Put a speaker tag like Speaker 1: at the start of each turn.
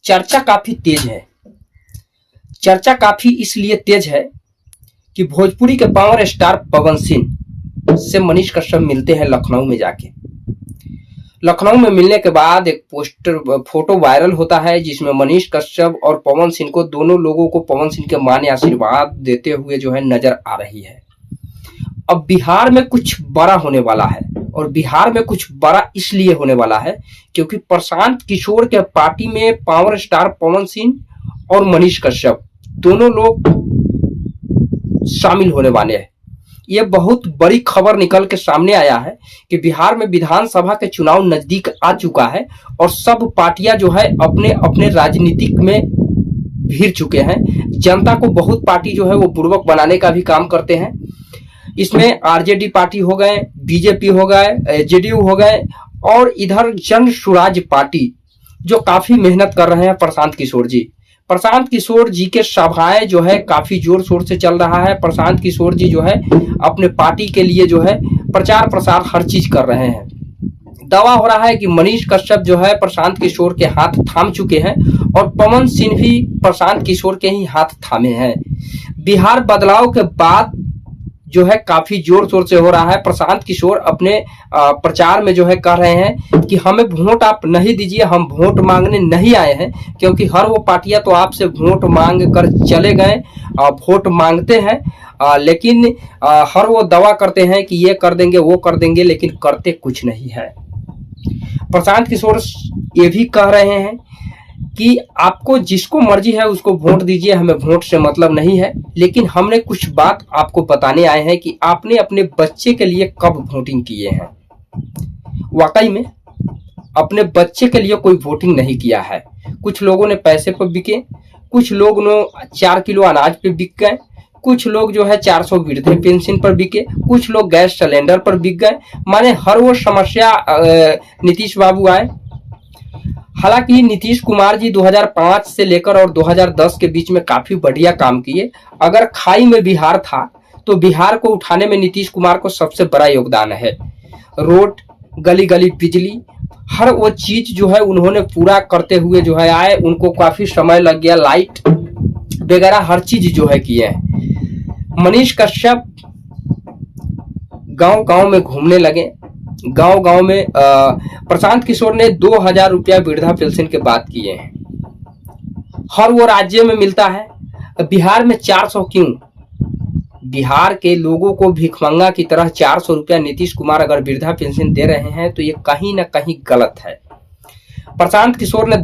Speaker 1: चर्चा काफी तेज है। चर्चा काफी इसलिए तेज है कि भोजपुरी के पावर स्टार पवन सिंह से मनीष कश्यप मिलते हैं लखनऊ में जाके। लखनऊ में मिलने के बाद एक पोस्टर फोटो वायरल होता है जिसमें मनीष कश्यप और पवन सिंह को, दोनों लोगों को पवन सिंह के मां ने आशीर्वाद देते हुए जो है नजर आ रही है। अब बिहार में कुछ बड़ा होने वाला है, और बिहार में कुछ बड़ा इसलिए होने वाला है क्योंकि प्रशांत किशोर के पार्टी में पावर स्टार पवन सिंह और मनीष कश्यप दोनों लोग शामिल होने वाले हैं। यह बहुत बड़ी खबर निकल के सामने आया है कि बिहार में विधानसभा के चुनाव नजदीक आ चुका है और सब पार्टियां जो है अपने अपने राजनीतिक में भिड़ चुके हैं। जनता को बहुत पार्टी जो है वो बुड़बक बनाने का भी काम करते हैं। इसमें आरजेडी पार्टी हो गए, बीजेपी हो गए, जेडीयू हो गए, और इधर जन स्वराज पार्टी जो काफी मेहनत कर रहे हैं प्रशांत किशोर जी। प्रशांत किशोर जी के सभाएं जो है काफी जोर शोर से चल रहा है। प्रशांत किशोर जी जो है अपने पार्टी के लिए जो है प्रचार प्रसार हर चीज कर रहे हैं। दावा हो रहा है कि मनीष कश्यप जो है प्रशांत किशोर के हाथ थाम चुके हैं और पवन सिंह भी प्रशांत किशोर के ही हाथ थामे हैं। बिहार बदलाव के बाद जो है काफी जोर शोर से हो रहा है। प्रशांत किशोर अपने प्रचार में जो है कह रहे हैं कि हमें वोट आप नहीं दीजिए, हम वोट मांगने नहीं आए हैं, क्योंकि हर वो पार्टियां तो आपसे वोट मांग कर चले गए, वोट मांगते हैं, लेकिन हर वो दावा करते हैं कि ये कर देंगे वो कर देंगे, लेकिन करते कुछ नहीं है। प्रशांत किशोर ये भी कह रहे हैं कि आपको जिसको मर्जी है उसको वोट दीजिए, हमें वोट से मतलब नहीं है, लेकिन हमने कुछ बात आपको बताने आए हैं कि आपने अपने बच्चे के लिए कब वोटिंग किए हैं। वाकई में अपने बच्चे के लिए कोई वोटिंग नहीं किया है। कुछ लोगों ने पैसे पर बिके, कुछ लोग 4 किलो अनाज पे बिक गए, कुछ लोग जो है 400 वृद्ध पेंशन पर बिके, कुछ लोग गैस सिलेंडर पर बिक गए। माने हर वो समस्या नीतीश बाबू आए। हालांकि नीतीश कुमार जी 2005 से लेकर और 2010 के बीच में काफी बढ़िया काम किए। अगर खाई में बिहार था तो बिहार को उठाने में नीतीश कुमार को सबसे बड़ा योगदान है। रोड, गली गली बिजली, हर वो चीज जो है उन्होंने पूरा करते हुए जो है आए। उनको काफी समय लग गया, लाइट वगैरह हर चीज जो है किए हैं। मनीष कश्यप गांव गांव में घूमने लगे। गांव गांव में प्रशांत किशोर ने 2000 रुपया वृद्धा पेंशन के बात किए हैं। हर वो राज्य में मिलता है, बिहार में 400 क्यों? बिहार के लोगों को भिखमंगा की तरह 400 रुपया नीतीश कुमार अगर वृद्धा पेंशन दे रहे हैं तो ये कहीं ना कहीं गलत है। प्रशांत किशोर ने